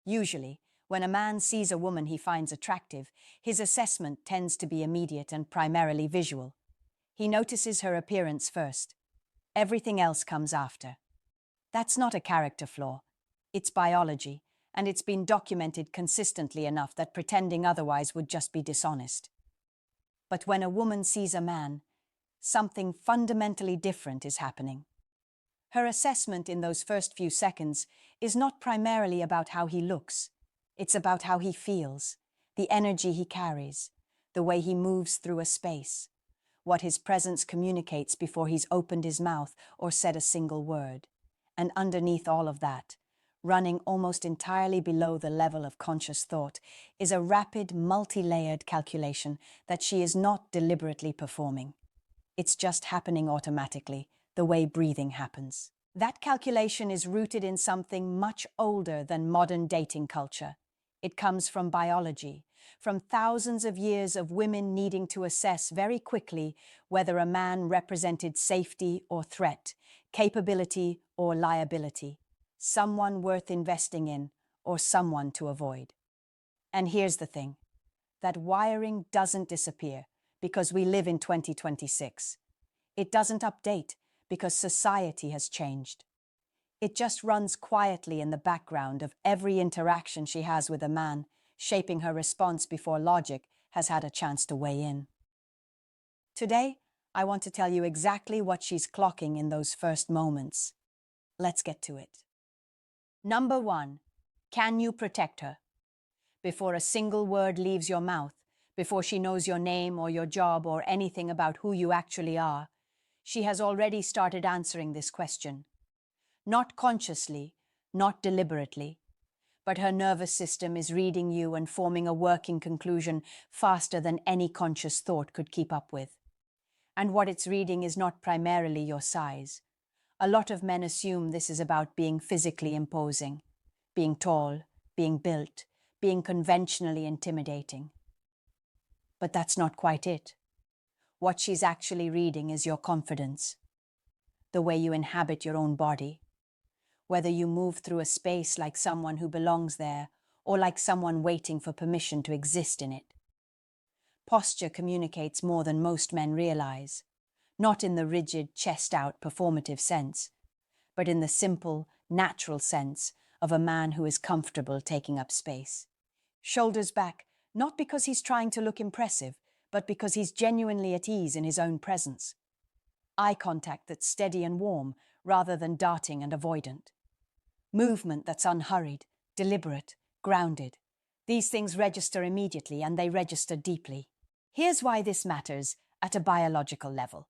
Usually, when a man sees a woman he finds attractive, his assessment tends to be immediate and primarily visual. He notices her appearance first. Everything else comes after. That's not a character flaw. It's biology, and it's been documented consistently enough that pretending otherwise would just be dishonest. But when a woman sees a man, something fundamentally different is happening. Her assessment in those first few seconds is not primarily about how he looks. It's about how he feels, the energy he carries, the way he moves through a space, what his presence communicates before he's opened his mouth or said a single word. And underneath all of that, running almost entirely below the level of conscious thought, is a rapid, multi-layered calculation that she is not deliberately performing. It's just happening automatically, the way breathing happens. That calculation is rooted in something much older than modern dating culture. It comes from biology, from thousands of years of women needing to assess very quickly whether a man represented safety or threat, capability or liability, someone worth investing in or someone to avoid. And here's the thing, that wiring doesn't disappear because we live in 2026. It doesn't update because society has changed. It just runs quietly in the background of every interaction she has with a man, shaping her response before logic has had a chance to weigh in. Today, I want to tell you exactly what she's clocking in those first moments. Let's get to it. Number 1, can you protect her? Before a single word leaves your mouth, before she knows your name or your job or anything about who you actually are, she has already started answering this question. Not consciously, not deliberately, but her nervous system is reading you and forming a working conclusion faster than any conscious thought could keep up with. And what it's reading is not primarily your size. A lot of men assume this is about being physically imposing, being tall, being built, being conventionally intimidating. But that's not quite it. What she's actually reading is your confidence, the way you inhabit your own body, whether you move through a space like someone who belongs there or like someone waiting for permission to exist in it. Posture communicates more than most men realize, not in the rigid, chest-out, performative sense, but in the simple, natural sense of a man who is comfortable taking up space. Shoulders back, not because he's trying to look impressive, but because he's genuinely at ease in his own presence. Eye contact that's steady and warm, rather than darting and avoidant. Movement that's unhurried, deliberate, grounded. These things register immediately and they register deeply. Here's why this matters at a biological level.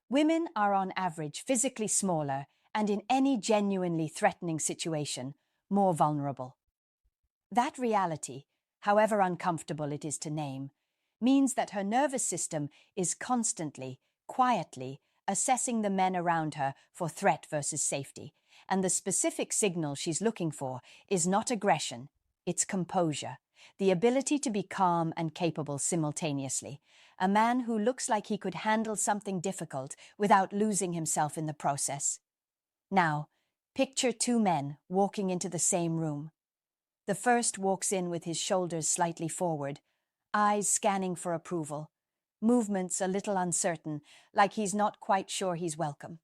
Women are on average physically smaller and in any genuinely threatening situation, more vulnerable. That reality, however uncomfortable it is to name, means that her nervous system is constantly, quietly, assessing the men around her for threat versus safety, and the specific signal she's looking for is not aggression, it's composure, the ability to be calm and capable simultaneously, a man who looks like he could handle something difficult without losing himself in the process. Now, picture two men walking into the same room. The first walks in with his shoulders slightly forward, eyes scanning for approval, movements a little uncertain, like he's not quite sure he's welcome.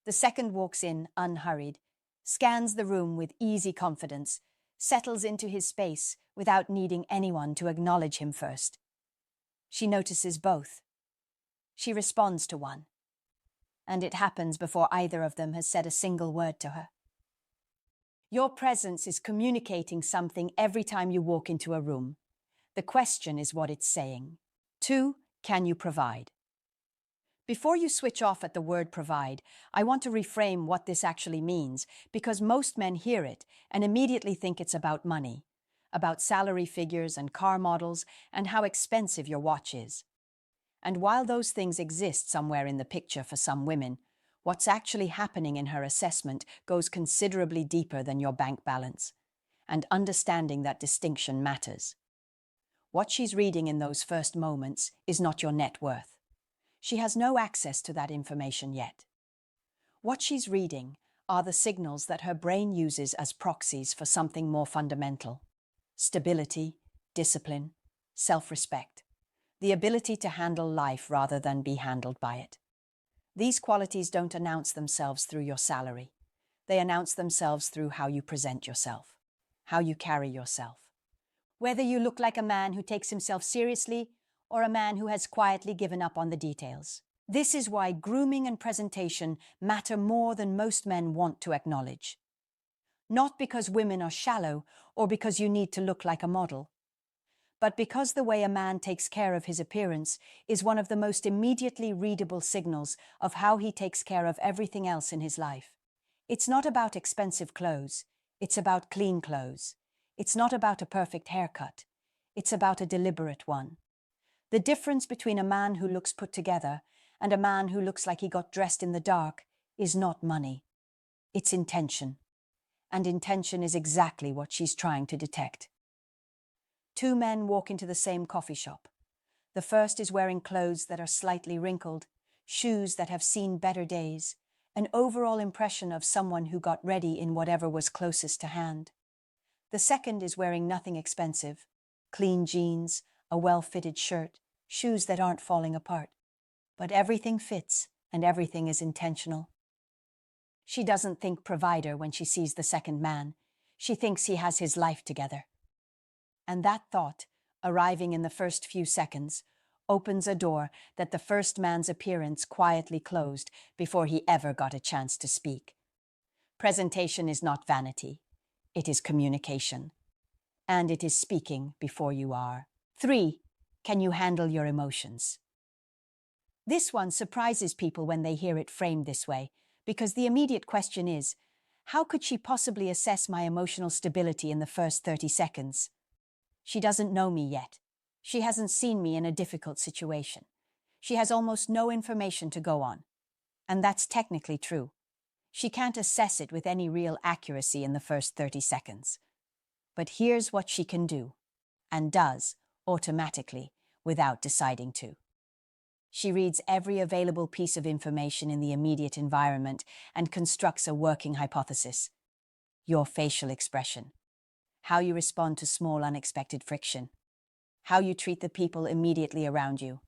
The second walks in unhurried, scans the room with easy confidence, settles into his space without needing anyone to acknowledge him first. She notices both. She responds to one. And it happens before either of them has said a single word to her. Your presence is communicating something every time you walk into a room. The question is what it's saying. 2, can you provide? Before you switch off at the word provide, I want to reframe what this actually means, because most men hear it and immediately think it's about money, about salary figures and car models and how expensive your watch is. And while those things exist somewhere in the picture for some women, what's actually happening in her assessment goes considerably deeper than your bank balance. And understanding that distinction matters. What she's reading in those first moments is not your net worth. She has no access to that information yet. What she's reading are the signals that her brain uses as proxies for something more fundamental: stability, discipline, self-respect, the ability to handle life rather than be handled by it. These qualities don't announce themselves through your salary. They announce themselves through how you present yourself, how you carry yourself. Whether you look like a man who takes himself seriously or a man who has quietly given up on the details. This is why grooming and presentation matter more than most men want to acknowledge. Not because women are shallow or because you need to look like a model, but because the way a man takes care of his appearance is one of the most immediately readable signals of how he takes care of everything else in his life. It's not about expensive clothes, it's about clean clothes. It's not about a perfect haircut, it's about a deliberate one. The difference between a man who looks put together and a man who looks like he got dressed in the dark is not money. It's intention. And intention is exactly what she's trying to detect. Two men walk into the same coffee shop. The first is wearing clothes that are slightly wrinkled, shoes that have seen better days, an overall impression of someone who got ready in whatever was closest to hand. The second is wearing nothing expensive: clean jeans, a well-fitted shirt, shoes that aren't falling apart. But everything fits, and everything is intentional. She doesn't think provider when she sees the second man. She thinks he has his life together. And that thought, arriving in the first few seconds, opens a door that the first man's appearance quietly closed before he ever got a chance to speak. Presentation is not vanity. It is communication. And it is speaking before you are. 3. Can you handle your emotions? This one surprises people when they hear it framed this way, because the immediate question is, how could she possibly assess my emotional stability in the first 30 seconds? She doesn't know me yet. She hasn't seen me in a difficult situation. She has almost no information to go on. And that's technically true. She can't assess it with any real accuracy in the first 30 seconds. But here's what she can do, and does, automatically, without deciding to. She reads every available piece of information in the immediate environment and constructs a working hypothesis. Your facial expression. How you respond to small unexpected friction. How you treat the people immediately around you.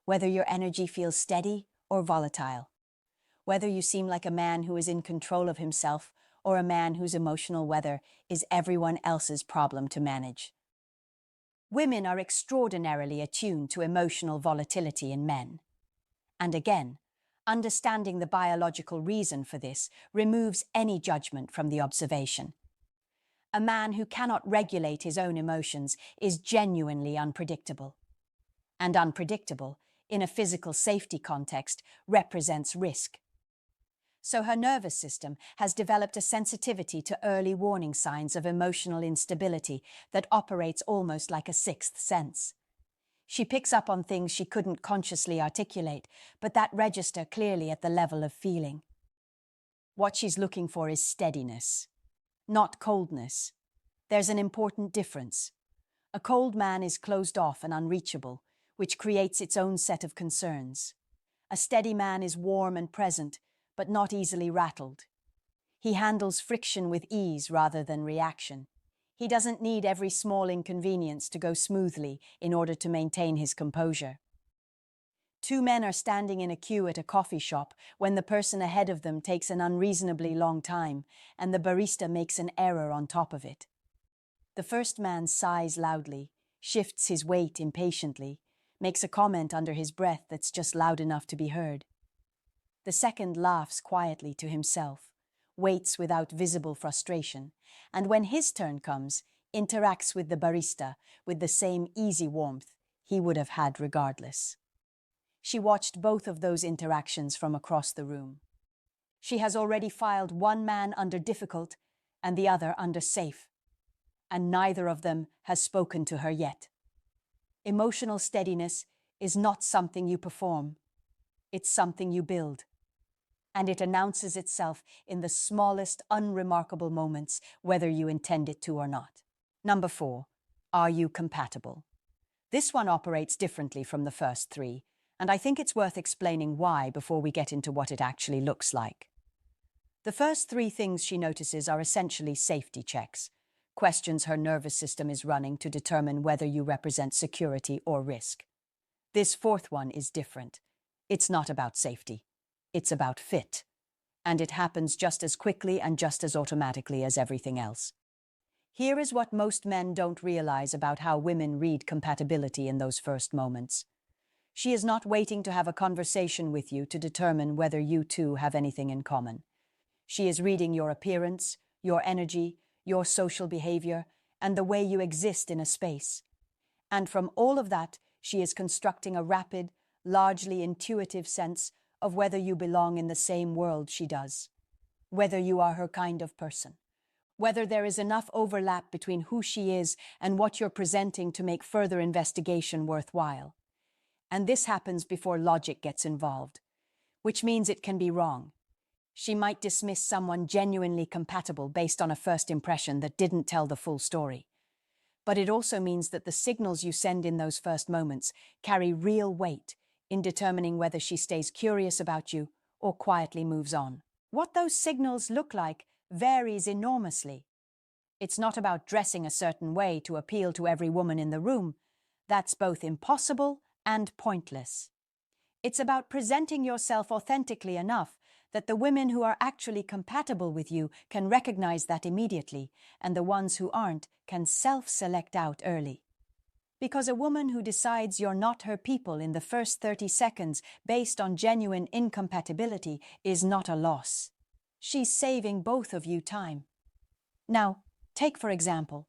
Whether your energy feels steady or volatile. Whether you seem like a man who is in control of himself or a man whose emotional weather is everyone else's problem to manage. Women are extraordinarily attuned to emotional volatility in men. And again, understanding the biological reason for this removes any judgment from the observation. A man who cannot regulate his own emotions is genuinely unpredictable. And unpredictable, in a physical safety context, represents risk. So her nervous system has developed a sensitivity to early warning signs of emotional instability that operates almost like a sixth sense. She picks up on things she couldn't consciously articulate, but that register clearly at the level of feeling. What she's looking for is steadiness, not coldness. There's an important difference. A cold man is closed off and unreachable, which creates its own set of concerns. A steady man is warm and present, but not easily rattled. He handles friction with ease rather than reaction. He doesn't need every small inconvenience to go smoothly in order to maintain his composure. Two men are standing in a queue at a coffee shop when the person ahead of them takes an unreasonably long time and the barista makes an error on top of it. The first man sighs loudly, shifts his weight impatiently, makes a comment under his breath that's just loud enough to be heard. The second laughs quietly to himself, waits without visible frustration, and when his turn comes, interacts with the barista with the same easy warmth he would have had regardless. She watched both of those interactions from across the room. She has already filed one man under difficult and the other under safe, and neither of them has spoken to her yet. Emotional steadiness is not something you perform, it's something you build. And it announces itself in the smallest, unremarkable moments, whether you intend it to or not. Number 4, are you compatible? This one operates differently from the first 3, and I think it's worth explaining why before we get into what it actually looks like. The first three things she notices are essentially safety checks, questions her nervous system is running to determine whether you represent security or risk. This fourth one is different. It's not about safety. It's about fit. And it happens just as quickly and just as automatically as everything else. Here is what most men don't realize about how women read compatibility in those first moments. She is not waiting to have a conversation with you to determine whether you two have anything in common. She is reading your appearance, your energy, your social behavior, and the way you exist in a space. And from all of that, she is constructing a rapid, largely intuitive sense of whether you belong in the same world she does, whether you are her kind of person, whether there is enough overlap between who she is and what you're presenting to make further investigation worthwhile. And this happens before logic gets involved, which means it can be wrong. She might dismiss someone genuinely compatible based on a first impression that didn't tell the full story. But it also means that the signals you send in those first moments carry real weight in determining whether she stays curious about you or quietly moves on. What those signals look like varies enormously. It's not about dressing a certain way to appeal to every woman in the room. That's both impossible and pointless. It's about presenting yourself authentically enough that the women who are actually compatible with you can recognize that immediately, and the ones who aren't can self-select out early. Because a woman who decides you're not her people in the first 30 seconds based on genuine incompatibility is not a loss. She's saving both of you time. Now, take for example,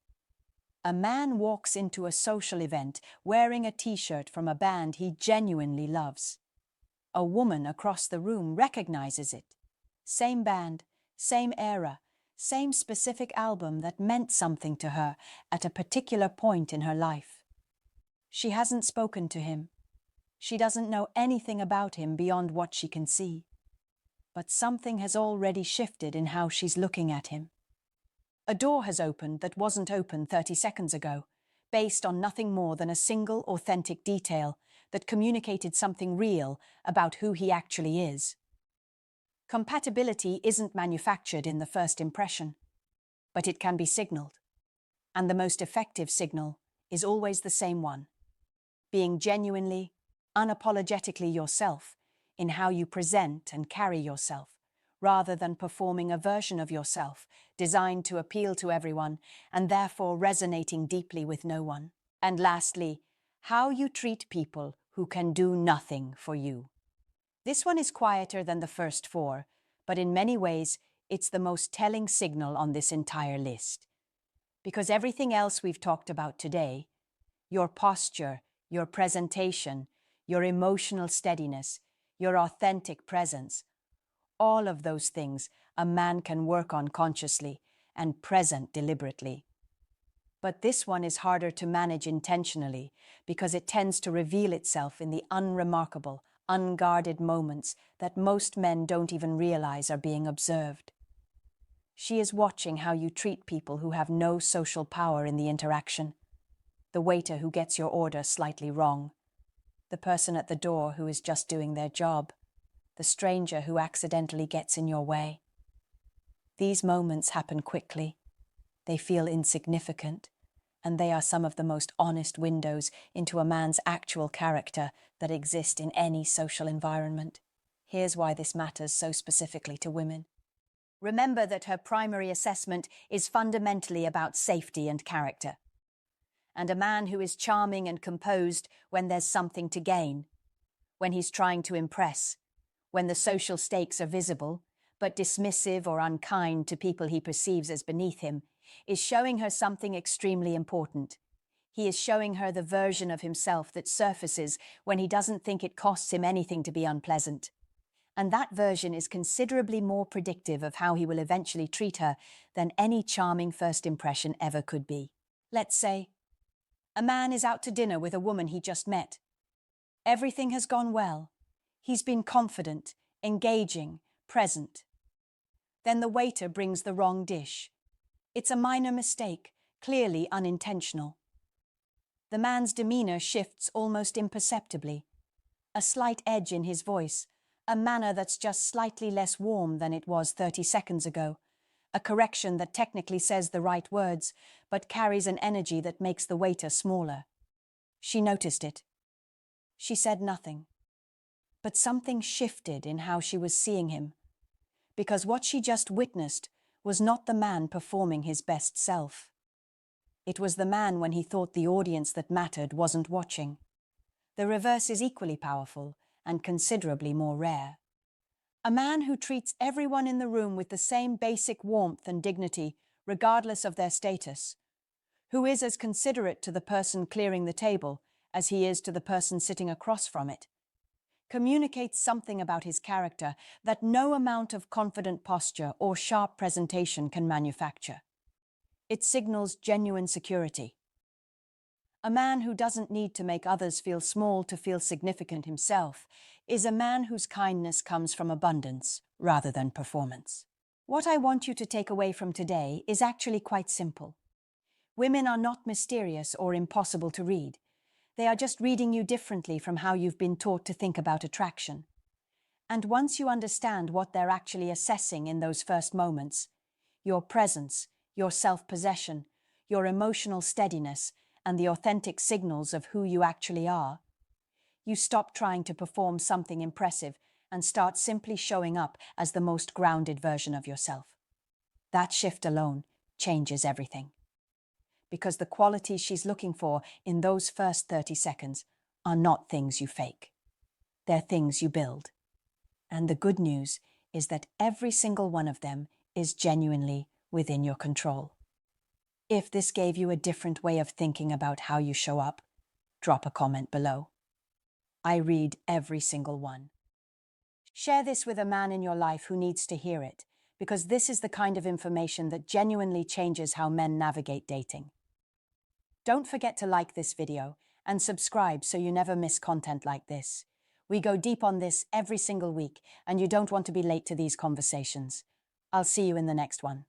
a man walks into a social event wearing a t-shirt from a band he genuinely loves. A woman across the room recognizes it. Same band, same era, same specific album that meant something to her at a particular point in her life. She hasn't spoken to him. She doesn't know anything about him beyond what she can see. But something has already shifted in how she's looking at him. A door has opened that wasn't open 30 seconds ago, based on nothing more than a single authentic detail that communicated something real about who he actually is. Compatibility isn't manufactured in the first impression, but it can be signaled. And the most effective signal is always the same one: being genuinely, unapologetically yourself in how you present and carry yourself, rather than performing a version of yourself designed to appeal to everyone and therefore resonating deeply with no one. And lastly, how you treat people who can do nothing for you. This one is quieter than the first four, but in many ways, it's the most telling signal on this entire list. Because everything else we've talked about today, your posture, your presentation, your emotional steadiness, your authentic presence, all of those things a man can work on consciously and present deliberately. But this one is harder to manage intentionally because it tends to reveal itself in the unremarkable, unguarded moments that most men don't even realize are being observed. She is watching how you treat people who have no social power in the interaction. The waiter who gets your order slightly wrong. The person at the door who is just doing their job. The stranger who accidentally gets in your way. These moments happen quickly. They feel insignificant, and they are some of the most honest windows into a man's actual character that exist in any social environment. Here's why this matters so specifically to women. Remember that her primary assessment is fundamentally about safety and character. And a man who is charming and composed when there's something to gain, when he's trying to impress, when the social stakes are visible, but dismissive or unkind to people he perceives as beneath him, is showing her something extremely important. He is showing her the version of himself that surfaces when he doesn't think it costs him anything to be unpleasant. And that version is considerably more predictive of how he will eventually treat her than any charming first impression ever could be. Let's say, a man is out to dinner with a woman he just met. Everything has gone well. He's been confident, engaging, present. Then the waiter brings the wrong dish. It's a minor mistake, clearly unintentional. The man's demeanor shifts almost imperceptibly. A slight edge in his voice, A manner that's just slightly less warm than it was 30 seconds ago. A correction that technically says the right words, but carries an energy that makes the waiter smaller. She noticed it. She said nothing. But something shifted in how she was seeing him. Because what she just witnessed was not the man performing his best self. It was the man when he thought the audience that mattered wasn't watching. The reverse is equally powerful and considerably more rare. A man who treats everyone in the room with the same basic warmth and dignity, regardless of their status. Who is as considerate to the person clearing the table as he is to the person sitting across from it. Communicates something about his character that no amount of confident posture or sharp presentation can manufacture. It signals genuine security. A man who doesn't need to make others feel small to feel significant himself is a man whose kindness comes from abundance rather than performance. What I want you to take away from today is actually quite simple. Women are not mysterious or impossible to read. They are just reading you differently from how you've been taught to think about attraction. And once you understand what they're actually assessing in those first moments, your presence, your self-possession, your emotional steadiness, and the authentic signals of who you actually are, you stop trying to perform something impressive and start simply showing up as the most grounded version of yourself. That shift alone changes everything. Because the qualities she's looking for in those first 30 seconds are not things you fake. They're things you build. And the good news is that every single one of them is genuinely within your control. If this gave you a different way of thinking about how you show up, drop a comment below. I read every single one. Share this with a man in your life who needs to hear it, because this is the kind of information that genuinely changes how men navigate dating. Don't forget to like this video and subscribe so you never miss content like this. We go deep on this every single week, and you don't want to be late to these conversations. I'll see you in the next one.